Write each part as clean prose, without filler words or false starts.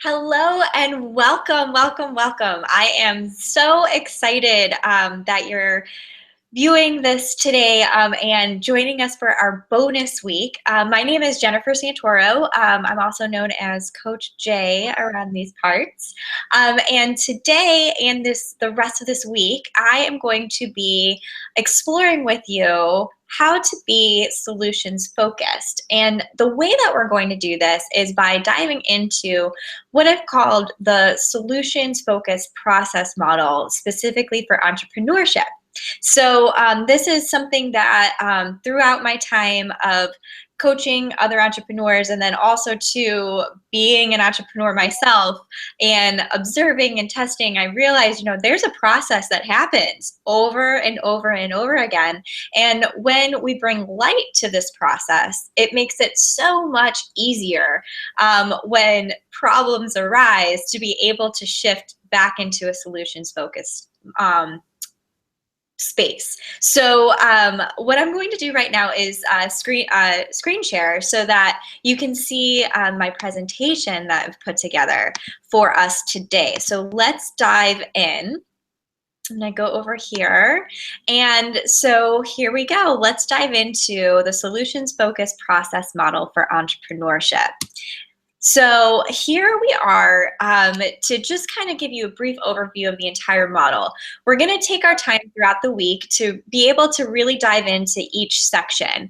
Hello and welcome, welcome, welcome. I am so excited that you're viewing this today and joining us for our bonus week. My name is Jennifer Santoro. I'm also known as Coach J around these parts. And today and the rest of this week, I am going to be exploring with you how to be solutions focused. And the way that we're going to do this is by diving into what I've called the solutions focused process model, specifically for entrepreneurship. So this is something that throughout my time of coaching other entrepreneurs and then also to being an entrepreneur myself and observing and testing, I realized, there's a process that happens over and over and over again. And when we bring light to this process, it makes it so much easier when problems arise to be able to shift back into a solutions focused space. So what I'm going to do right now is screen share so that you can see my presentation that I've put together for us today. So let's dive in. I'm going to go over here. And so here we go. Let's dive into the solutions focused process model for entrepreneurship. So here we are to just kind of give you a brief overview of the entire model. We're going to take our time throughout the week to be able to really dive into each section.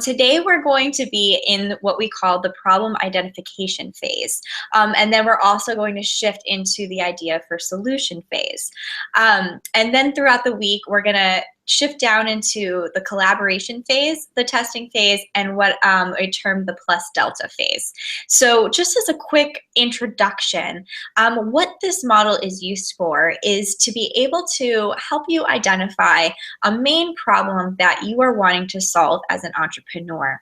Today we're going to be in what we call the problem identification phase. And then we're also going to shift into the idea for solution phase. And then throughout the week, we're going to shift down into the collaboration phase, the testing phase, and what I term the plus delta phase. So just as a quick introduction, what this model is used for is to be able to help you identify a main problem that you are wanting to solve as an entrepreneur.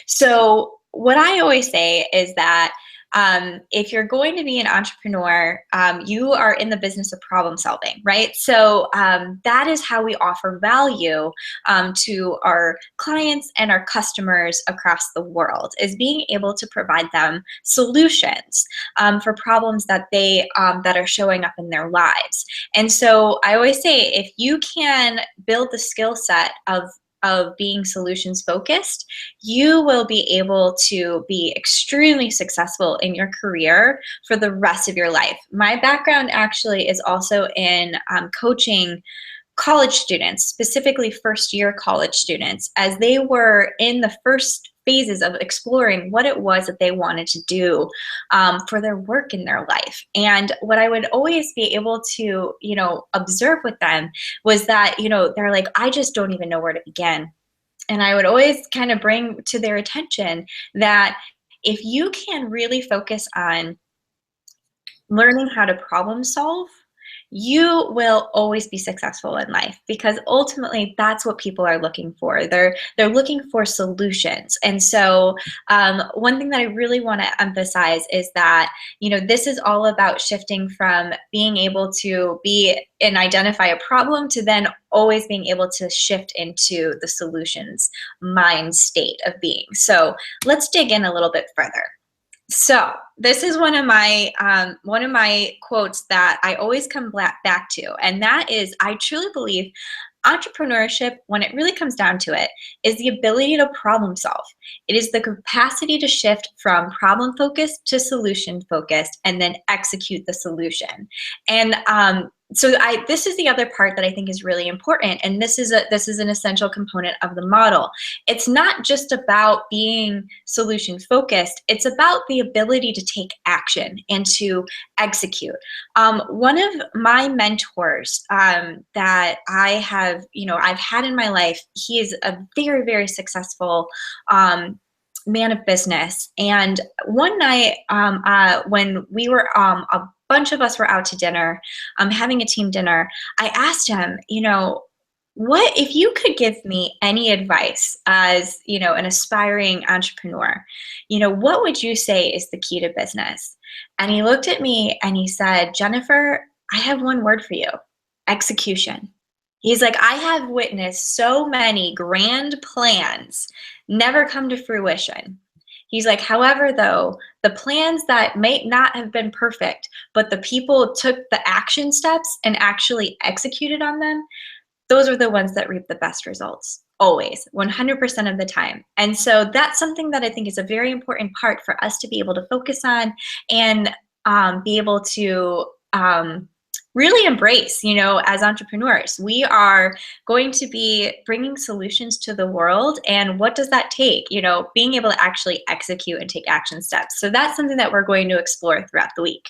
So what I always say is that if you're going to be an entrepreneur, you are in the business of problem solving, right? So that is how we offer value to our clients and our customers across the world, is being able to provide them solutions for problems that that are showing up in their lives. And so I always say, if you can build the skill set of being solutions focused, you will be able to be extremely successful in your career for the rest of your life. My background actually is also in coaching college students, specifically first-year college students, as they were in the first phases of exploring what it was that they wanted to do for their work in their life. And what I would always be able to, observe with them was that, they're like, I just don't even know where to begin. And I would always kind of bring to their attention that if you can really focus on learning how to problem solve, you will always be successful in life, because ultimately that's what people are looking for. They're looking for solutions. And so one thing that I really want to emphasize is that, this is all about shifting from being able to be and identify a problem to then always being able to shift into the solutions mind state of being. So let's dig in a little bit further. So this is one of my quotes that I always come back to, and that is, I truly believe entrepreneurship, when it really comes down to it, is the ability to problem solve. It is the capacity to shift from problem focused to solution focused and then execute the solution. And so this is the other part that I think is really important, and this is an essential component of the model. It's not just about being solution focused, it's about the ability to take action and to execute. One of my mentors that I have, I've had in my life, he is a very, very successful man of business. And one night when we were a bunch of us were out to dinner, having a team dinner, I asked him, what if you could give me any advice as, an aspiring entrepreneur, what would you say is the key to business? And he looked at me and he said, Jennifer, I have one word for you: execution. He's like, I have witnessed so many grand plans never come to fruition. He's like, however, though, the plans that may not have been perfect, but the people took the action steps and actually executed on them, those are the ones that reap the best results. Always, 100% of the time. And so that's something that I think is a very important part for us to be able to focus on and be able to really embrace, as entrepreneurs. We are going to be bringing solutions to the world. And what does that take? Being able to actually execute and take action steps. So that's something that we're going to explore throughout the week.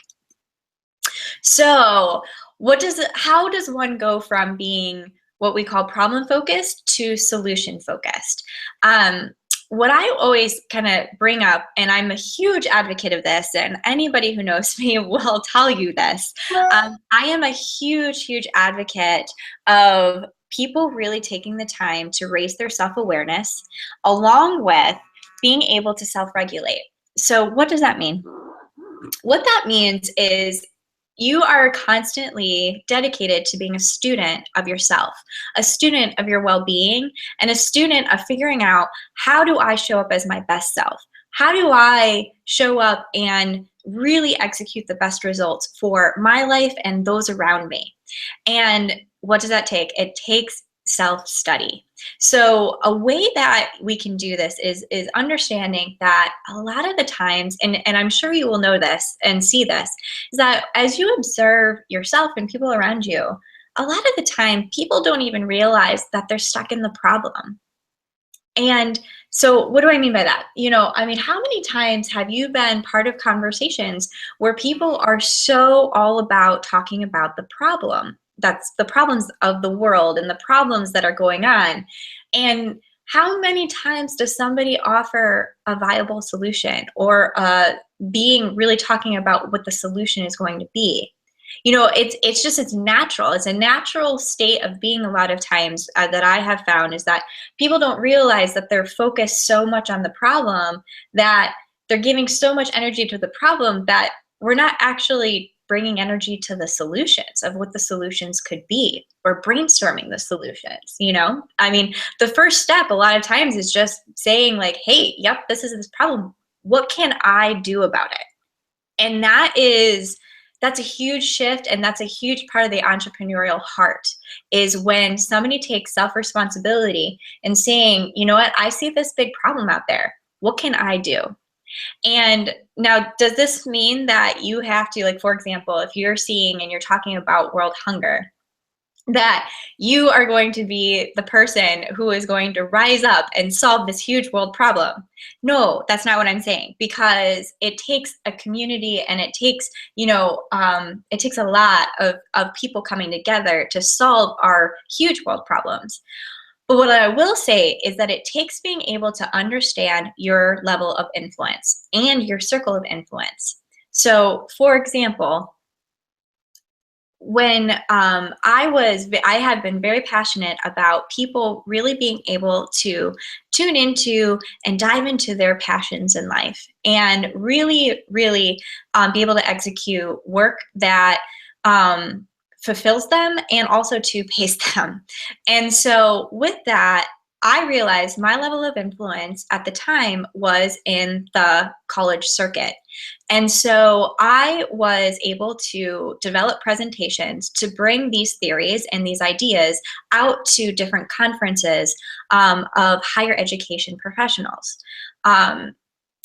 So how does one go from being what we call problem focused to solution focused? What I always kind of bring up, and I'm a huge advocate of this, and anybody who knows me will tell you this, I am a huge, huge advocate of people really taking the time to raise their self-awareness along with being able to self-regulate. So what does that mean? What that means is you are constantly dedicated to being a student of yourself, a student of your well-being, and a student of figuring out, how do I show up as my best self? How do I show up and really execute the best results for my life and those around me? And what does that take? It takes self-study. So a way that we can do this is understanding that a lot of the times, and I'm sure you will know this and see this, is that as you observe yourself and people around you, a lot of the time people don't even realize that they're stuck in the problem. And so what do I mean by that? How many times have you been part of conversations where people are so all about talking about the problem? That's the problems of the world and the problems that are going on. And how many times does somebody offer a viable solution or being really talking about what the solution is going to be? It's natural. It's a natural state of being a lot of times that I have found, is that people don't realize that they're focused so much on the problem, that they're giving so much energy to the problem, that we're not actually bringing energy to the solutions of what the solutions could be, or brainstorming the solutions. The first step a lot of times is just saying like, hey, yep, this is this problem. What can I do about it? And that's a huge shift, and that's a huge part of the entrepreneurial heart, is when somebody takes self-responsibility and saying, you know what, I see this big problem out there. What can I do? And now, does this mean that you have to, like, for example, if you're seeing and you're talking about world hunger, that you are going to be the person who is going to rise up and solve this huge world problem? No, that's not what I'm saying, because it takes a community, and it takes, it takes a lot of people coming together to solve our huge world problems. But what I will say is that it takes being able to understand your level of influence and your circle of influence. So, for example, when I have been very passionate about people really being able to tune into and dive into their passions in life, and really, really be able to execute work that fulfills them and also to pace them. And so with that, I realized my level of influence at the time was in the college circuit. And so I was able to develop presentations to bring these theories and these ideas out to different conferences of higher education professionals. And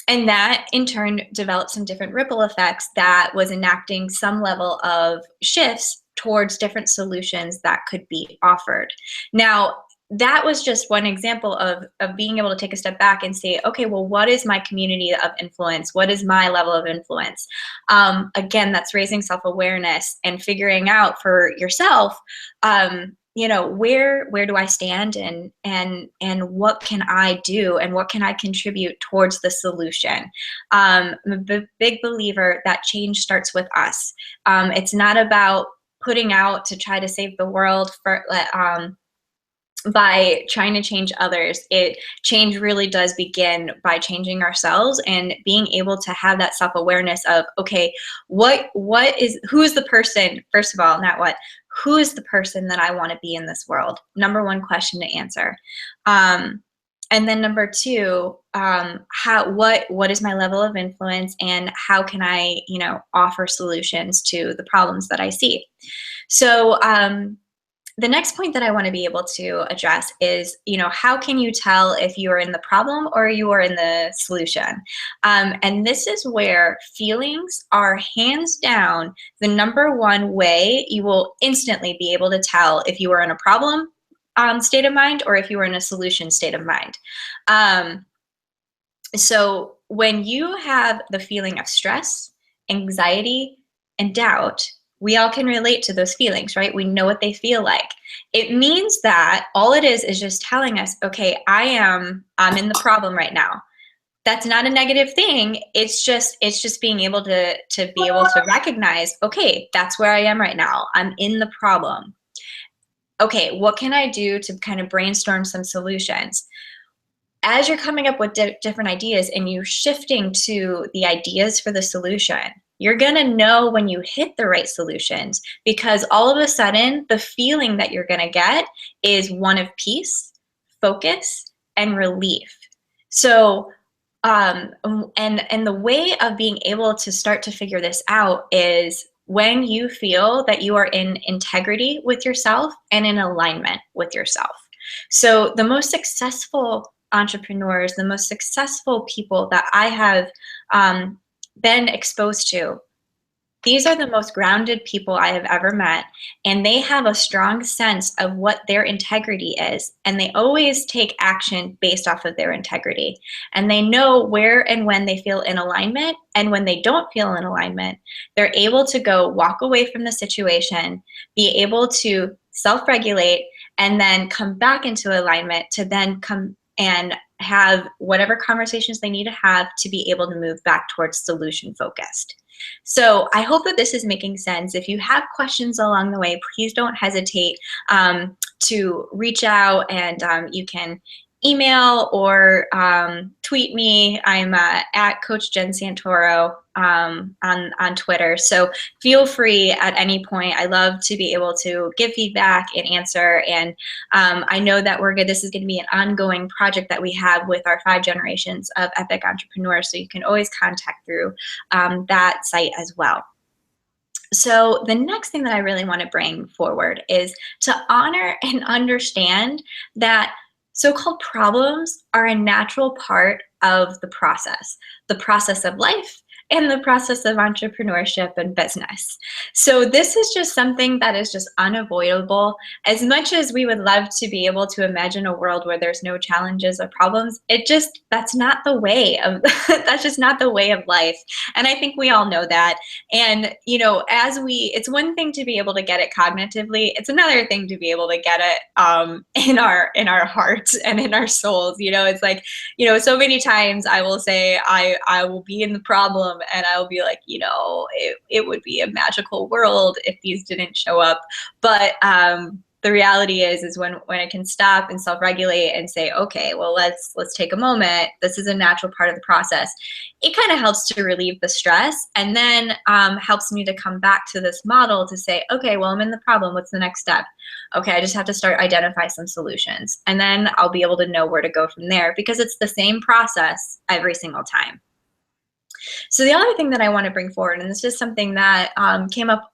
that in turn developed some different ripple effects that was enacting some level of shifts towards different solutions that could be offered. Now, that was just one example of being able to take a step back and say, okay, well, what is my community of influence? What is my level of influence? Again, that's raising self-awareness and figuring out for yourself, where do I stand, and what can I do, and what can I contribute towards the solution? I'm a big believer that change starts with us. It's not about putting out to try to save the world by trying to change others. Change really does begin by changing ourselves and being able to have that self-awareness of, okay, who is the person, first of all, not what, who is the person that I want to be in this world? Number one question to answer. And then number two, what is my level of influence, and how can I, offer solutions to the problems that I see? So the next point that I want to be able to address is, how can you tell if you are in the problem or you are in the solution? And this is where feelings are hands down the number one way you will instantly be able to tell if you are in a problem state of mind or if you are in a solution state of mind. Um, so when you have the feeling of stress, anxiety, and doubt, we all can relate to those feelings, right? We know what they feel like. It means that all it is just telling us, okay, I'm in the problem right now. That's not a negative thing. It's just being able to be able to recognize, okay, that's where I am right now. I'm in the problem. Okay, what can I do to kind of brainstorm some solutions? As you're coming up with different ideas and you're shifting to the ideas for the solution, you're going to know when you hit the right solutions, because all of a sudden the feeling that you're going to get is one of peace, focus, and relief. So and the way of being able to start to figure this out is when you feel that you are in integrity with yourself and in alignment with yourself. So the most successful entrepreneurs, the most successful people that I have been exposed to, these are the most grounded people I have ever met, and they have a strong sense of what their integrity is, and they always take action based off of their integrity. And they know where and when they feel in alignment, and when they don't feel in alignment, they're able to go walk away from the situation, be able to self-regulate, and then come back into alignment to then come and have whatever conversations they need to have to be able to move back towards solution focused. So I hope that this is making sense. If you have questions along the way, please don't hesitate to reach out, and you can email or tweet me. I'm at Coach Jen Santoro on Twitter. So feel free at any point. I love to be able to give feedback and answer. And I know that this is going to be an ongoing project that we have with our 5 generations of epic entrepreneurs. So you can always contact through that site as well. So the next thing that I really want to bring forward is to honor and understand that so-called problems are a natural part of the process of life, and the process of entrepreneurship and business. So this is just something that is just unavoidable. As much as we would love to be able to imagine a world where there's no challenges or problems, that's not the way of that's just not the way of life. And I think we all know that. And it's one thing to be able to get it cognitively. It's another thing to be able to get it in our hearts and in our souls. It's like, so many times I will say I will be in the problem, and I will be like, it would be a magical world if these didn't show up. But the reality is when I can stop and self-regulate and say, okay, well, let's take a moment. This is a natural part of the process. It kind of helps to relieve the stress, and then helps me to come back to this model to say, okay, well, I'm in the problem. What's the next step? Okay, I just have to start identify some solutions, and then I'll be able to know where to go from there, because it's the same process every single time. So the other thing that I want to bring forward, and this is something that came up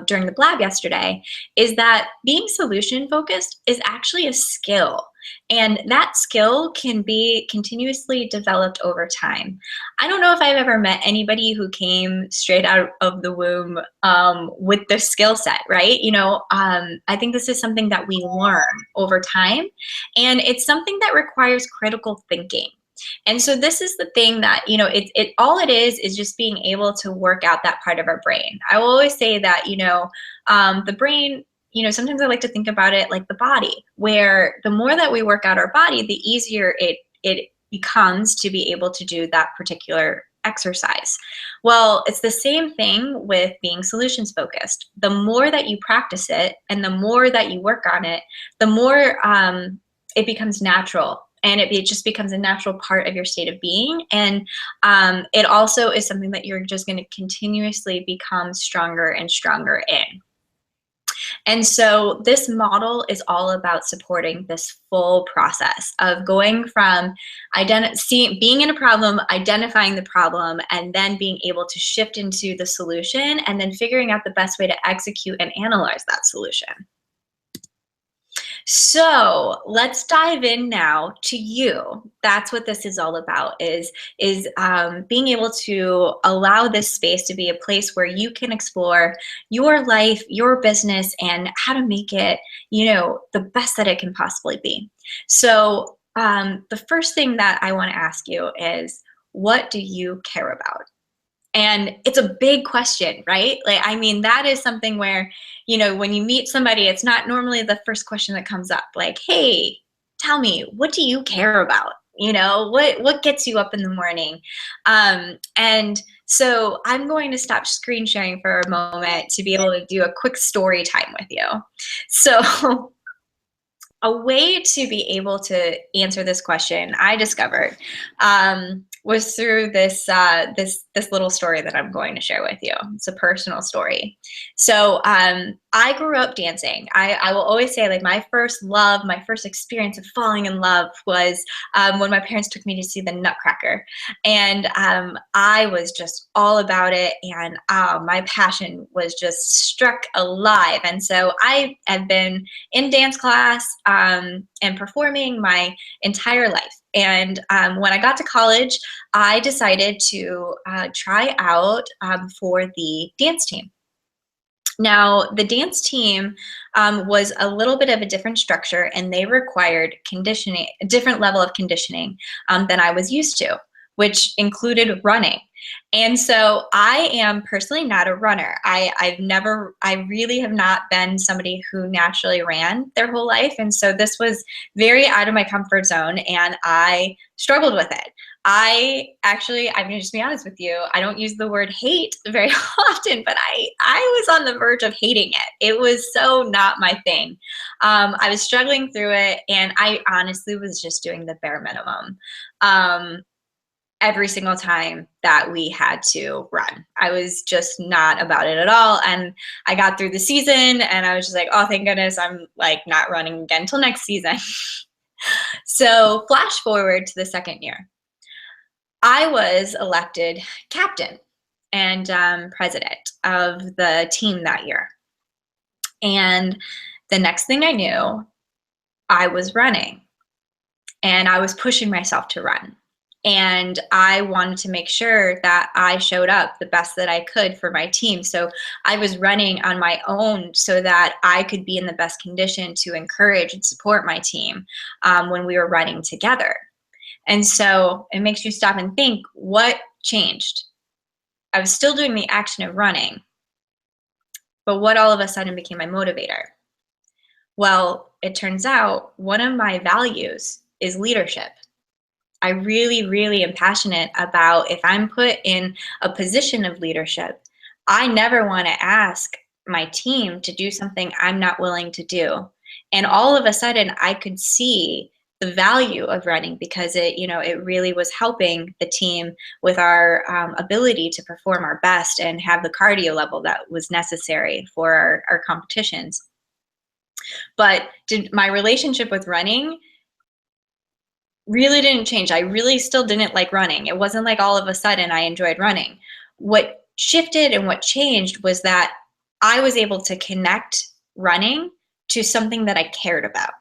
during the Blab yesterday, is that being solution focused is actually a skill. And that skill can be continuously developed over time. I don't know if I've ever met anybody who came straight out of the womb with this skill set, right? I think this is something that we learn over time, and it's something that requires critical thinking. And so this is the thing that, all it is just being able to work out that part of our brain. I will always say that, the brain, sometimes I like to think about it like the body, where the more that we work out our body, the easier it becomes to be able to do that particular exercise. Well, it's the same thing with being solutions focused. The more that you practice it and the more that you work on it, the more it becomes natural. And it just becomes a natural part of your state of being. And it also is something that you're just going to continuously become stronger and stronger in. And so this model is all about supporting this full process of going from being in a problem, identifying the problem, and then being able to shift into the solution, and then figuring out the best way to execute and analyze that solution. So let's dive in now to you. That's what this is all about, is being able to allow this space to be a place where you can explore your life, your business, and how to make it, the best that it can possibly be. So the first thing that I want to ask you is, what do you care about? And it's a big question, right? Like, I mean, that is something where, when you meet somebody, it's not normally the first question that comes up. Like, hey, tell me, what do you care about? What gets you up in the morning? And so I'm going to stop screen sharing for a moment to be able to do a quick story time with you. So a way to be able to answer this question I discovered was through this little story that I'm going to share with you. It's a personal story. So I grew up dancing. I will always say, like, my first love, my first experience of falling in love was when my parents took me to see the Nutcracker, and I was just all about it, and my passion was just struck alive. And so I have been in dance class and performing my entire life. And when I got to college, I decided to try out for the dance team. Now, the dance team was a little bit of a different structure, and they required conditioning, a different level of conditioning than I was used to, which included running. And so I am personally not a runner. I really have not been somebody who naturally ran their whole life. And so this was very out of my comfort zone, and I struggled with it. I'm going to just be honest with you, I don't use the word hate very often, but I was on the verge of hating it. It was so not my thing. I was struggling through it, and I honestly was just doing the bare minimum. Every single time that we had to run, I was just not about it at all. And I got through the season, and I was just like, oh, thank goodness I'm like not running again until next season. So flash forward to the second year. I was elected captain and president of the team that year. And the next thing I knew, I was running, and I was pushing myself to run. And I wanted to make sure that I showed up the best that I could for my team. So I was running on my own so that I could be in the best condition to encourage and support my team when we were running together. And so it makes you stop and think, what changed? I was still doing the action of running, but what all of a sudden became my motivator? Well, it turns out one of my values is leadership. I really, really am passionate about, if I'm put in a position of leadership, I never want to ask my team to do something I'm not willing to do. And all of a sudden I could see the value of running, because it really was helping the team with our ability to perform our best and have the cardio level that was necessary for our competitions. But my relationship with running really didn't change. I really still didn't like running. It wasn't like all of a sudden I enjoyed running. What shifted and what changed was that I was able to connect running to something that I cared about.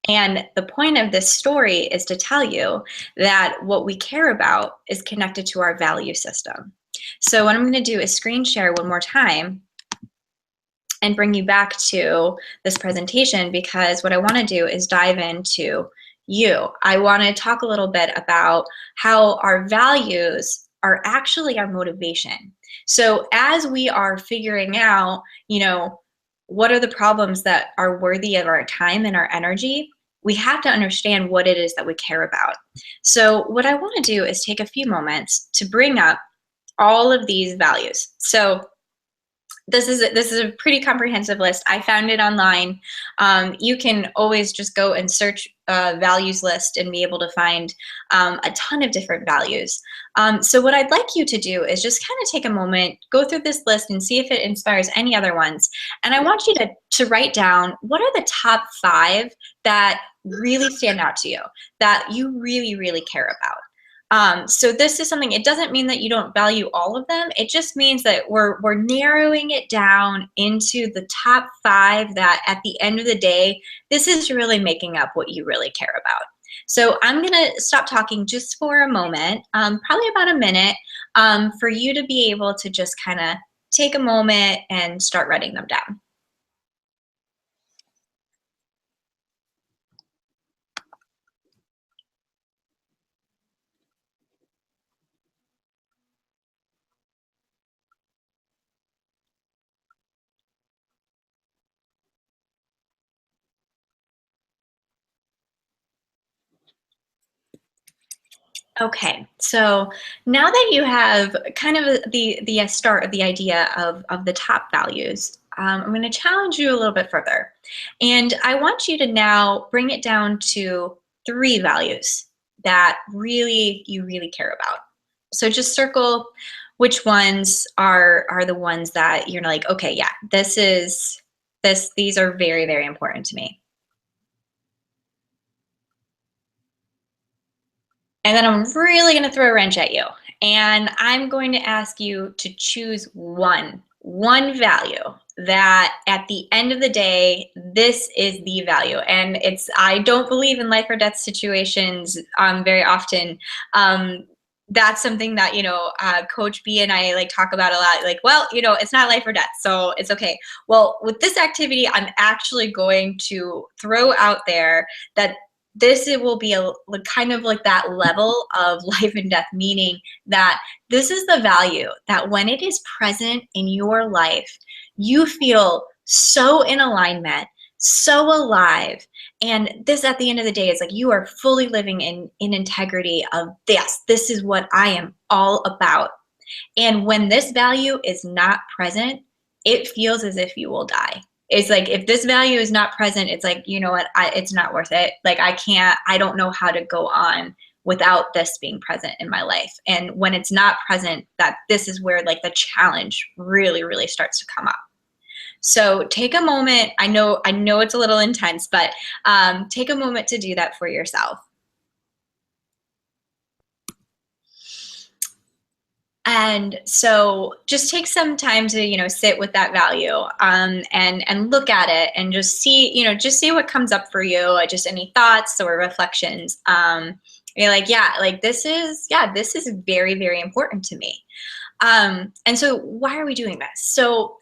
And the point of this story is to tell you that what we care about is connected to our value system. So what I'm going to do is screen share one more time and bring you back to this presentation, because what I want to do is dive into you. I want to talk a little bit about how our values are actually our motivation. So as we are figuring out, what are the problems that are worthy of our time and our energy, we have to understand what it is that we care about. So what I want to do is take a few moments to bring up all of these values. So this is a pretty comprehensive list. I found it online. You can always just go and search values list and be able to find a ton of different values. So what I'd like you to do is just kind of take a moment, go through this list and see if it inspires any other ones. And I want you to write down, what are the top 5 that really stand out to you, that you really, really care about. So this is something, it doesn't mean that you don't value all of them. It just means that we're narrowing it down into the top 5 that at the end of the day, this is really making up what you really care about. So I'm gonna stop talking just for a moment, probably about a minute, for you to be able to just kind of take a moment and start writing them down. Okay, so now that you have kind of the start of the idea of the top values, I'm going to challenge you a little bit further. And I want you to now bring it down to 3 values that you really care about. So just circle which ones are the ones that you're like, okay, yeah, these are very, very important to me. And then I'm really going to throw a wrench at you. And I'm going to ask you to choose one value that at the end of the day, this is the value. And I don't believe in life or death situations very often. That's something that, Coach B and I like talk about a lot. Like, well, it's not life or death, so it's okay. Well, with this activity, I'm actually going to throw out there that it will be a kind of like that level of life and death, meaning that this is the value that when it is present in your life, you feel so in alignment, so alive. And this at the end of the day is like you are fully living in integrity of this is what I am all about. And when this value is not present, it feels as if you will die. It's like, if this value is not present, it's like, you know what, it's not worth it. Like, I don't know how to go on without this being present in my life. And when it's not present, this is where like the challenge really, really starts to come up. So take a moment. I know it's a little intense, but take a moment to do that for yourself. And so just take some time to, sit with that value and look at it and just see what comes up for you, just any thoughts or reflections. You're like, this is very, very important to me. And so why are we doing this? So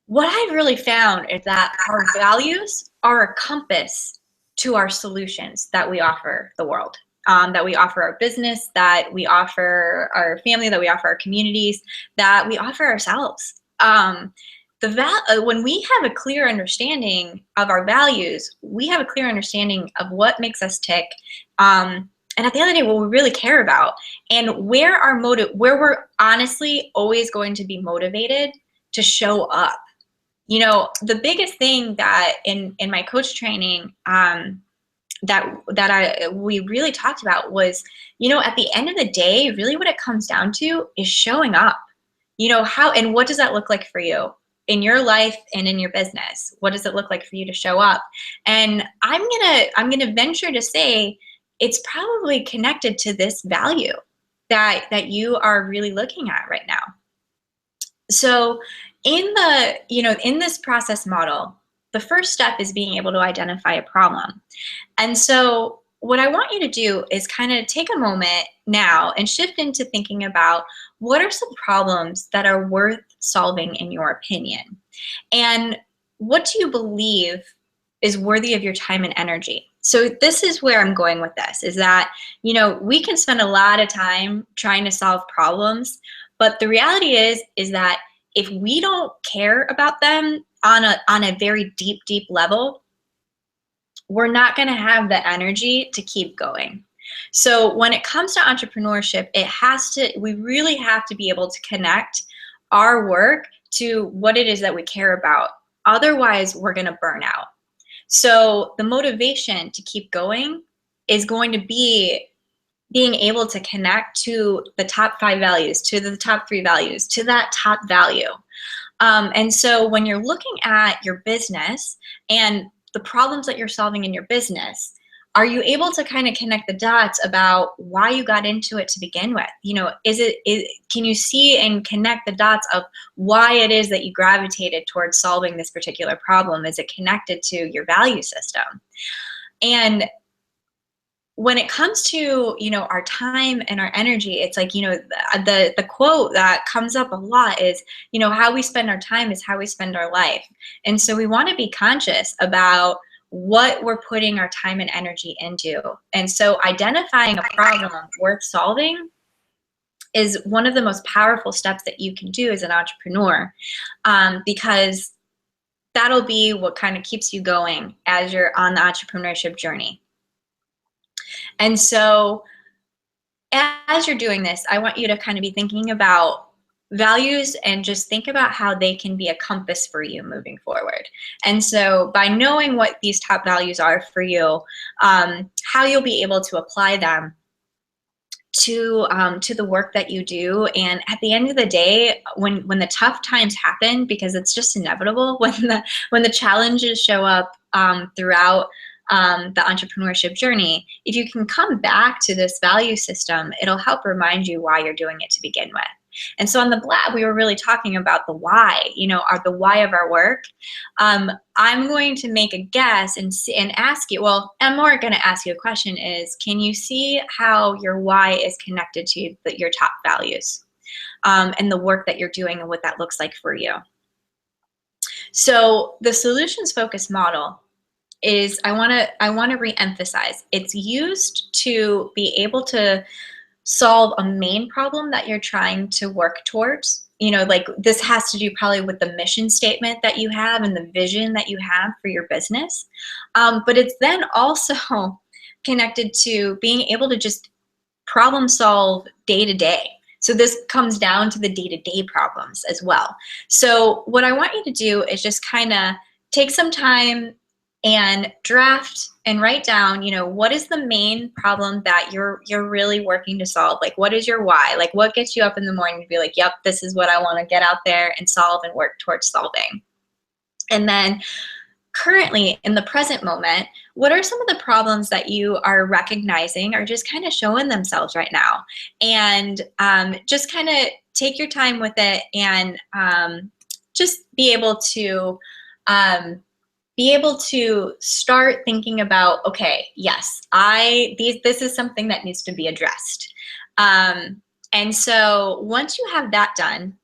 what I've really found is that our values are a compass to our solutions that we offer the world. That we offer our business, that we offer our family, that we offer our communities, that we offer ourselves. When we have a clear understanding of our values, we have a clear understanding of what makes us tick, and at the end of the day, what we really care about, and where we're honestly always going to be motivated to show up. The biggest thing that in my coach training, we really talked about was, at the end of the day, really what it comes down to is showing up. How and what does that look like for you in your life and in your business? What does it look like for you to show up? And I'm gonna venture to say it's probably connected to this value that you are really looking at right now. So in this process model, the first step is being able to identify a problem. And so what I want you to do is kind of take a moment now and shift into thinking about what are some problems that are worth solving in your opinion? And what do you believe is worthy of your time and energy? So this is where I'm going with this, is that, we can spend a lot of time trying to solve problems, but the reality is that if we don't care about them on a very deep, deep level, we're not going to have the energy to keep going. So when it comes to entrepreneurship, we really have to be able to connect our work to what it is that we care about. Otherwise, we're going to burn out. So the motivation to keep going is going to be being able to connect to the top 5 values, to the top 3 values, to that top value. And so when you're looking at your business and the problems that you're solving in your business, are you able to kind of connect the dots about why you got into it to begin with? You know, can you see and connect the dots of why it is that you gravitated towards solving this particular problem? Is it connected to your value system? And when it comes to, you know, our time and our energy, it's like, you know, the quote that comes up a lot is, you know, how we spend our time is how we spend our life. And so we want to be conscious about what we're putting our time and energy into. And so identifying a problem worth solving is one of the most powerful steps that you can do as an entrepreneur, because that'll be what kind of keeps you going as you're on the entrepreneurship journey. And so as you're doing this, I want you to kind of be thinking about values and just think about how they can be a compass for you moving forward. And so by knowing what these top values are for you, how you'll be able to apply them to the work that you do. And at the end of the day, when the tough times happen, because it's just inevitable, when the challenges show up throughout the entrepreneurship journey, if you can come back to this value system, it'll help remind you why you're doing it to begin with. And so on the blab, we were really talking about the why, you know, the why of our work. I'm going to make a guess and ask you, well, I'm more going to ask you a question is, can you see how your why is connected to your top values and the work that you're doing and what that looks like for you? So the solutions focused model is, I want to reemphasize, it's used to be able to solve a main problem that you're trying to work towards. You know, like this has to do probably with the mission statement that you have and the vision that you have for your business. But it's then also connected to being able to just problem solve day to day. So this comes down to the day-to-day problems as well. So what I want you to do is just kind of take some time and draft and write down, you know, what is the main problem that you're really working to solve? Like, what is your why? Like, what gets you up in the morning to be like, yep, this is what I want to get out there and solve and work towards solving. And then currently in the present moment, what are some of the problems that you are recognizing or just kind of showing themselves right now? And just kind of take your time with it and just be able to start thinking about, okay, yes, this is something that needs to be addressed. And so once you have that done,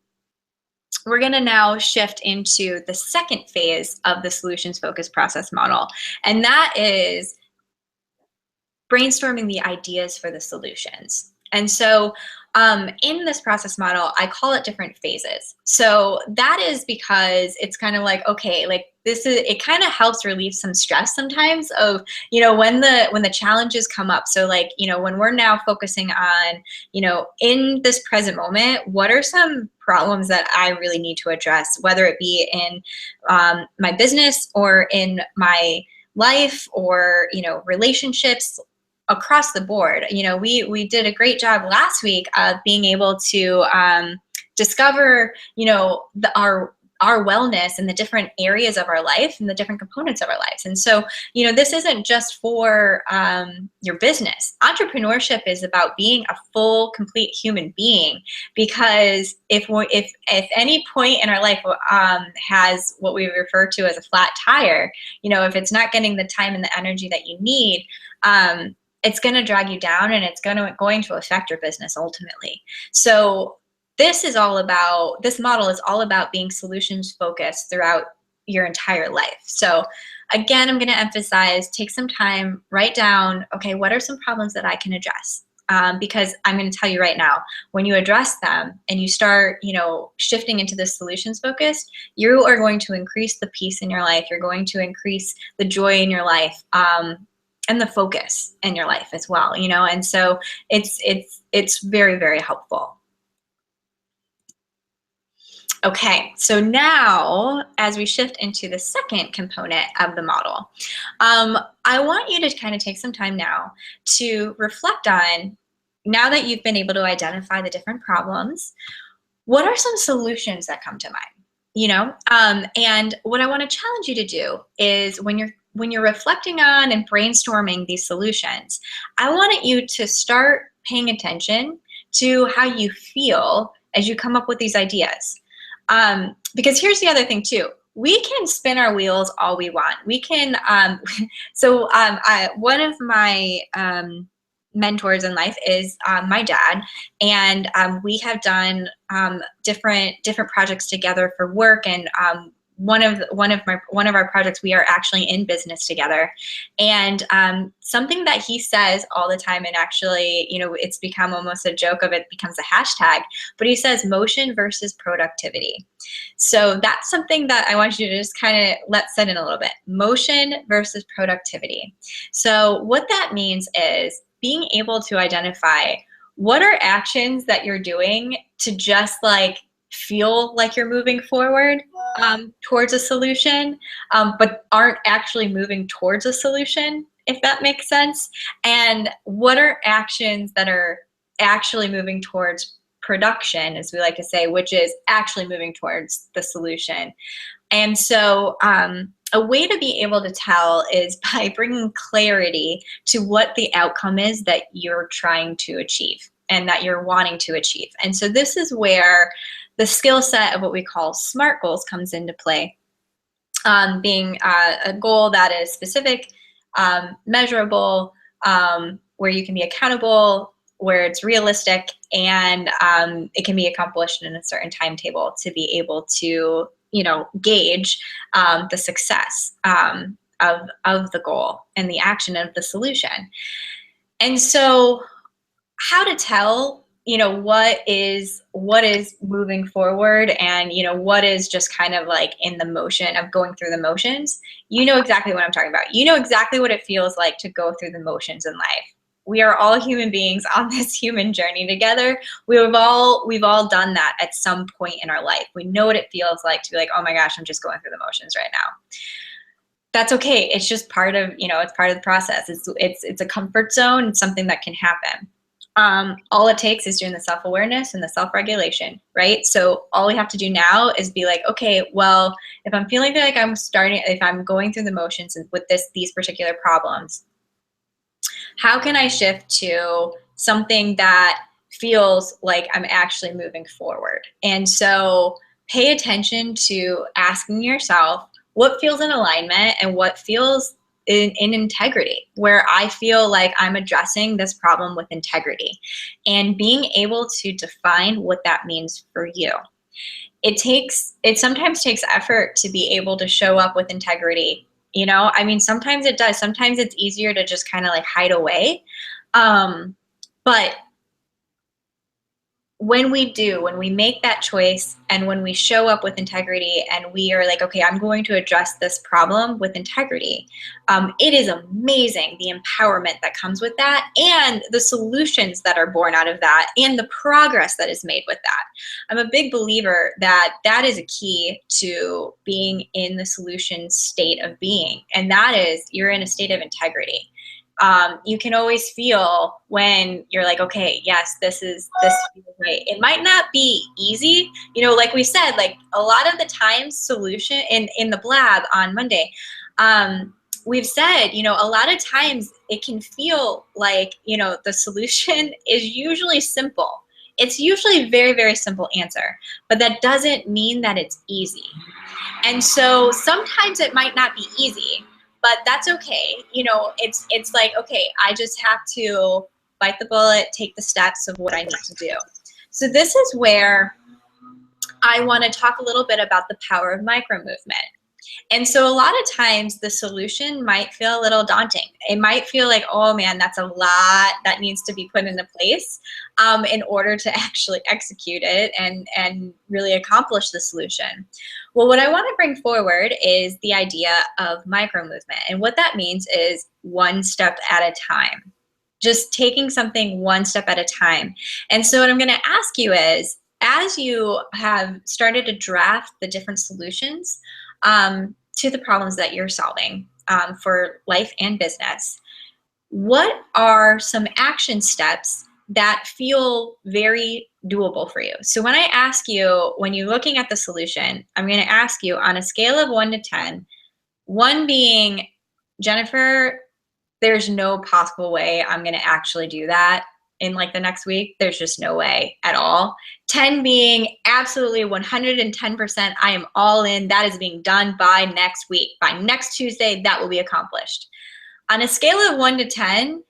we're going to now shift into the second phase of the solutions focused process model. And that is brainstorming the ideas for the solutions. And so in this process model, I call it different phases. So that is because it's kind of like, okay, like it kind of helps relieve some stress sometimes of, you know, when the challenges come up. So like, you know, when we're now focusing on, you know, in this present moment, what are some problems that I really need to address, whether it be in my business or in my life or, you know, relationships, across the board. You know, we did a great job last week of being able to discover, you know, our wellness in the different areas of our life and the different components of our lives. And so, you know, this isn't just for your business. Entrepreneurship is about being a full, complete human being, because if any point in our life has what we refer to as a flat tire, you know, if it's not getting the time and the energy that you need, it's going to drag you down and it's going to affect your business ultimately. So this model is all about being solutions focused throughout your entire life. So again, I'm going to emphasize, take some time, write down, okay, what are some problems that I can address? Because I'm going to tell you right now, when you address them and you start, you know, shifting into this solutions focused, you are going to increase the peace in your life. You're going to increase the joy in your life. And the focus in your life as well, you know, and so it's very, very helpful. Okay, so now as we shift into the second component of the model, I want you to kind of take some time now to reflect on, now that you've been able to identify the different problems, what are some solutions that come to mind? And what I want to challenge you to do is when you're reflecting on and brainstorming these solutions, I want you to start paying attention to how you feel as you come up with these ideas. Because here's the other thing too. We can spin our wheels all we want. We can, one of my mentors in life is my dad, and we have done different projects together for work, and one of our projects, we are actually in business together. And something that he says all the time, and actually, it's become almost a joke, of it becomes a hashtag, but he says motion versus productivity. So that's something that I want you to just kind of let set in a little bit. Motion versus productivity. So what that means is being able to identify what are actions that you're doing to just like feel like you're moving forward towards a solution, but aren't actually moving towards a solution, if that makes sense. And what are actions that are actually moving towards production, as we like to say, which is actually moving towards the solution. And so a way to be able to tell is by bringing clarity to what the outcome is that you're trying to achieve and that you're wanting to achieve. And so this is where the skill set of what we call SMART goals comes into play, being a goal that is specific, measurable, where you can be accountable, where it's realistic, and it can be accomplished in a certain timetable to be able to gauge the success of the goal and the action of the solution. And so how to tell what is moving forward, and what is just kind of like in the motion of going through the motions. You know exactly what I'm talking about. You know exactly what it feels like to go through the motions in life. We are all human beings on this human journey together. We've all done that at some point in our life. We know what it feels like to be like, oh my gosh, I'm just going through the motions right now. That's okay. It's just part of, it's part of the process. It's a comfort zone. It's something that can happen. All it takes is doing the self-awareness and the self-regulation, right? So all we have to do now is be like, okay, well, if I'm feeling like if I'm going through the motions with these particular problems, how can I shift to something that feels like I'm actually moving forward? And so pay attention to asking yourself what feels in alignment and what feels in integrity, where I feel like I'm addressing this problem with integrity, and being able to define what that means for you. It sometimes takes effort to be able to show up with integrity. Sometimes it does. Sometimes it's easier to just kind of like hide away. But when we make that choice, and when we show up with integrity, and we are like, okay, I'm going to address this problem with integrity, it is amazing the empowerment that comes with that, and the solutions that are born out of that, and the progress that is made with that. I'm a big believer that that is a key to being in the solution state of being, and that is you're in a state of integrity. You can always feel when you're like, okay, yes, this feels right. It might not be easy, like we said, like a lot of the times solution in the blab on Monday, we've said, a lot of times it can feel like, the solution is usually simple. It's usually a very, very simple answer, but that doesn't mean that it's easy. And so sometimes it might not be easy, but that's okay. It's like, okay, I just have to bite the bullet, take the steps of what I need to do. So this is where I want to talk a little bit about the power of micro movement. And so a lot of times the solution might feel a little daunting. It might feel like, oh man, that's a lot that needs to be put into place in order to actually execute it and really accomplish the solution. Well, what I want to bring forward is the idea of micro movement. And what that means is one step at a time. Just taking something one step at a time. And so what I'm going to ask you is, as you have started to draft the different solutions to the problems that you're solving for life and business, what are some action steps that feel very doable for you? So when I ask you, when you're looking at the solution, I'm going to ask you on a scale of 1 to 10, 1 being, Jennifer, there's no possible way I'm going to actually do that in like the next week. There's just no way at all. 10 being absolutely 110%, I am all in. That is being done by next week. By next Tuesday, that will be accomplished. On a scale of 1 to 10,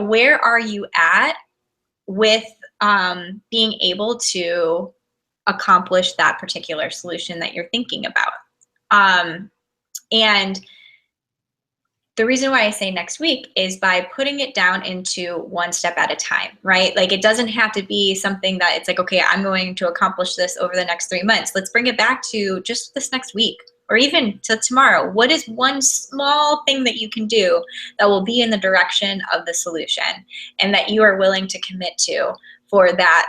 where are you at with being able to accomplish that particular solution that you're thinking about? And the reason why I say next week is by putting it down into 1 step at a time, right? Like, it doesn't have to be something that it's like, okay, I'm going to accomplish this over the next 3 months. Let's bring it back to just this next week or even to tomorrow. What is one small thing that you can do that will be in the direction of the solution and that you are willing to commit to for that,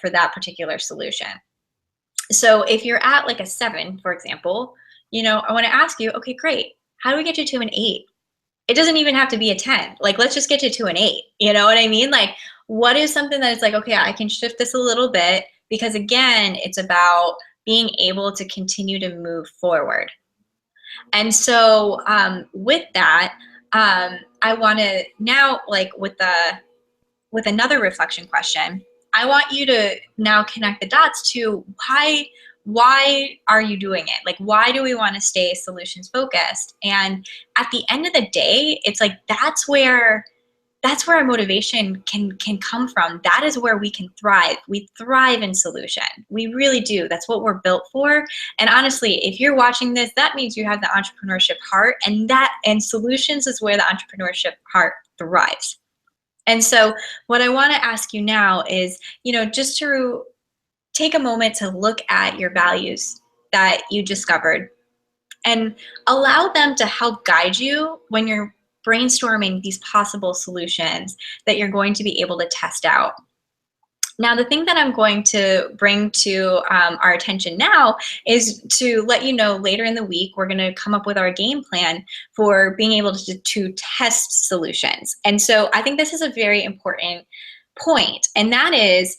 for that particular solution? So if you're at like a 7, for example, I want to ask you, okay, great. How do we get you to an 8? It doesn't even have to be a 10. Like, let's just get you to an 8. You know what I mean? Like, what is something that is like, okay, I can shift this a little bit, because again, it's about being able to continue to move forward. And so with that, I want to now, like with another reflection question, I want you to now connect the dots to why are you doing it? Like, why do we want to stay solutions focused? And at the end of the day, it's like that's where our motivation can come from. That is where we can thrive. We thrive in solution. We really do. That's what we're built for. And honestly, if you're watching this, that means you have the entrepreneurship heart, and solutions is where the entrepreneurship heart thrives. And so what I want to ask you now is, just to take a moment to look at your values that you discovered and allow them to help guide you when you're brainstorming these possible solutions that you're going to be able to test out. Now, the thing that I'm going to bring to our attention now is to let you know later in the week, we're going to come up with our game plan for being able to test solutions. And so I think this is a very important point, and that is,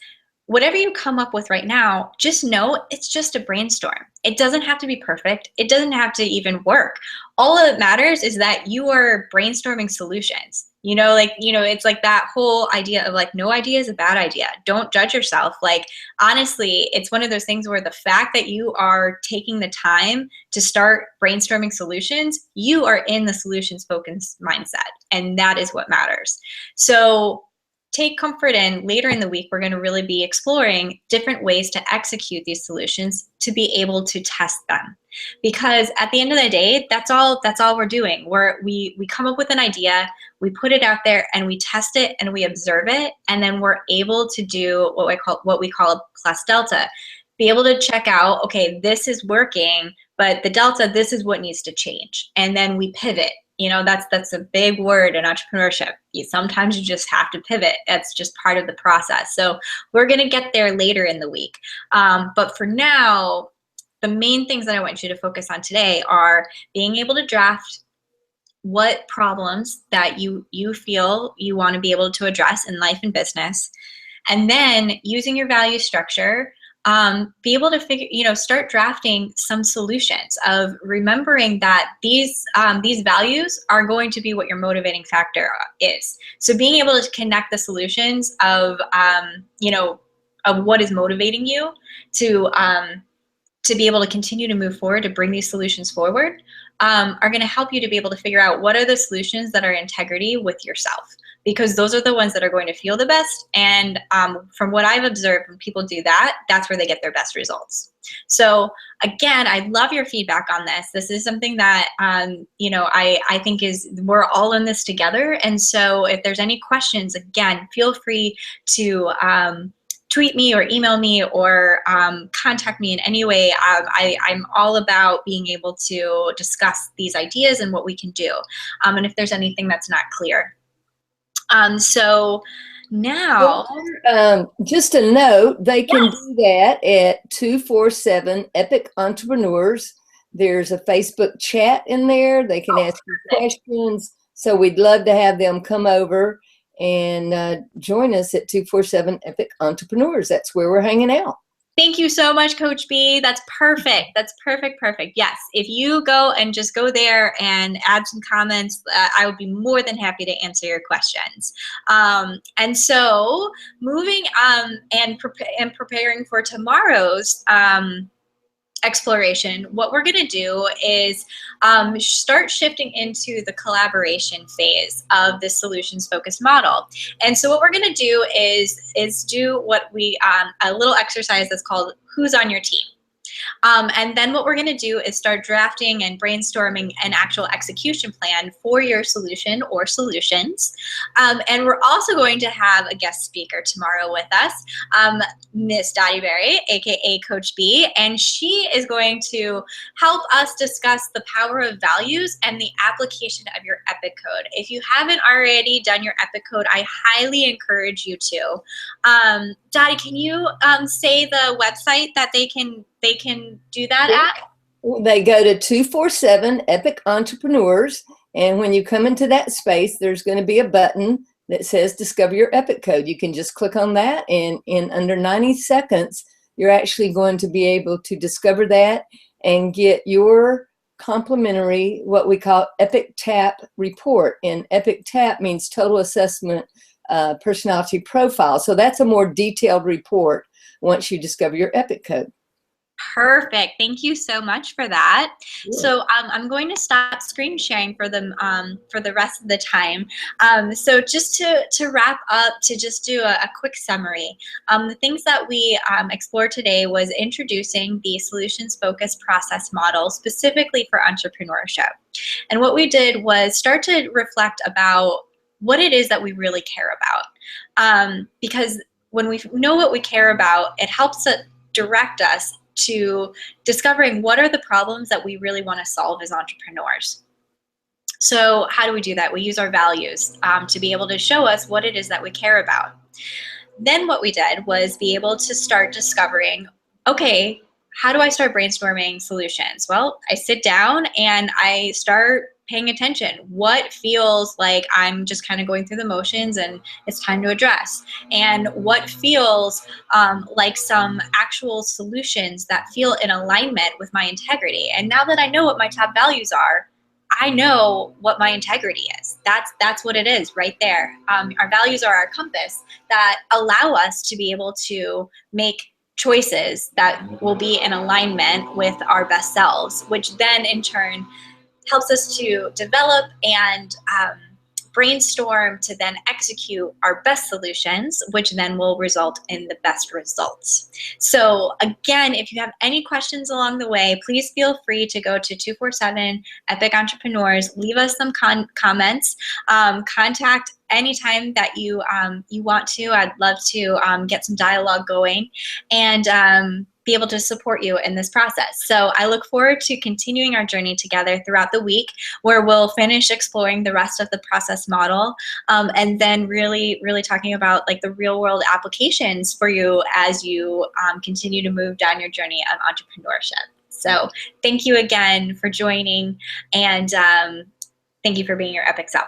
whatever you come up with right now, just know it's just a brainstorm. It doesn't have to be perfect. It doesn't have to even work. All that matters is that you are brainstorming solutions. It's like that whole idea of like, no idea is a bad idea. Don't judge yourself. Like, honestly, it's one of those things where the fact that you are taking the time to start brainstorming solutions, you are in the solutions focused mindset. And that is what matters. So take comfort in, later in the week, we're going to really be exploring different ways to execute these solutions to be able to test them. Because at the end of the day, that's all we're doing. We come up with an idea, we put it out there, and we test it and we observe it, and then we're able to do what we call a plus delta. Be able to check out, okay, this is working, but the delta, this is what needs to change. And then we pivot. That's a big word in entrepreneurship. Sometimes you just have to pivot. That's just part of the process. So we're going to get there later in the week. But for now, the main things that I want you to focus on today are being able to draft what problems that you feel you want to be able to address in life and business, and then using your value structure, be able to start drafting some solutions of remembering that these values are going to be what your motivating factor is. So being able to connect the solutions of what is motivating you to be able to continue to move forward, to bring these solutions forward, are going to help you to be able to figure out what are the solutions that are in integrity with yourself, because those are the ones that are going to feel the best. And from what I've observed, when people do that, that's where they get their best results. So again, I love your feedback on this. This is something that, I think we're all in this together. And so if there's any questions, again, feel free to tweet me or email me or contact me in any way. I'm all about being able to discuss these ideas and what we can do. And if there's anything that's not clear. So Now, Just a note, they can do that at 247 Epic Entrepreneurs. There's a Facebook chat in there. They can ask you questions. So we'd love to have them come over and join us at 247 Epic Entrepreneurs. That's where we're hanging out. thank you so much, Coach B. That's perfect. That's perfect, perfect. Yes, if you go and just go there and add some comments, I would be more than happy to answer your questions. And so moving and preparing for tomorrow's exploration, what we're going to do is start shifting into the collaboration phase of the solutions focused model. And so what we're going to do is do what we a little exercise that's called who's on your team. And then what we're going to do is start drafting and brainstorming an actual execution plan for your solution or solutions. And we're also going to have a guest speaker tomorrow with us, Miss Dottie Berry, aka Coach B, and she is going to help us discuss the power of values and the application of your EPIC code. If you haven't already done your EPIC code, I highly encourage you to. Dottie, can you say the website that they can do that at? They go to 247 Epic Entrepreneurs, and when you come into that space, there's going to be a button that says Discover Your Epic Code. You can just click on that, and in under 90 seconds, you're actually going to be able to discover that and get your complimentary, what we call Epic TAP report. And Epic TAP means Total Assessment Personality Profile. So that's a more detailed report once you discover your Epic code. Perfect. Thank you so much for that. Yeah. So I'm going to stop screen sharing for the rest of the time. So just to wrap up, to just do a quick summary, the things that we explored today was introducing the solutions-focused process model specifically for entrepreneurship. And what we did was start to reflect about what it is that we really care about. Because when we know what we care about, it helps to direct us to discovering what are the problems that we really want to solve as entrepreneurs. So how do we do that? We use our values to be able to show us what it is that we care about. Then what we did was be able to start discovering, okay, how do I start brainstorming solutions? Well, I sit down and I start paying attention. What feels like I'm just kind of going through the motions and it's time to address? And what feels like some actual solutions that feel in alignment with my integrity? And now that I know what my top values are, I know what my integrity is. That's what it is right there. Our values are our compass that allow us to be able to make choices that will be in alignment with our best selves, which then in turn helps us to develop and brainstorm to then execute our best solutions, which then will result in the best results. So again, if you have any questions along the way, please feel free to go to 247 Epic Entrepreneurs, leave us some comments, contact anytime that you want to. I'd love to get some dialogue going and be able to support you in this process. So I look forward to continuing our journey together throughout the week, where we'll finish exploring the rest of the process model and then really talking about like the real world applications for you as you continue to move down your journey of entrepreneurship. So thank you again for joining, and thank you for being your epic self.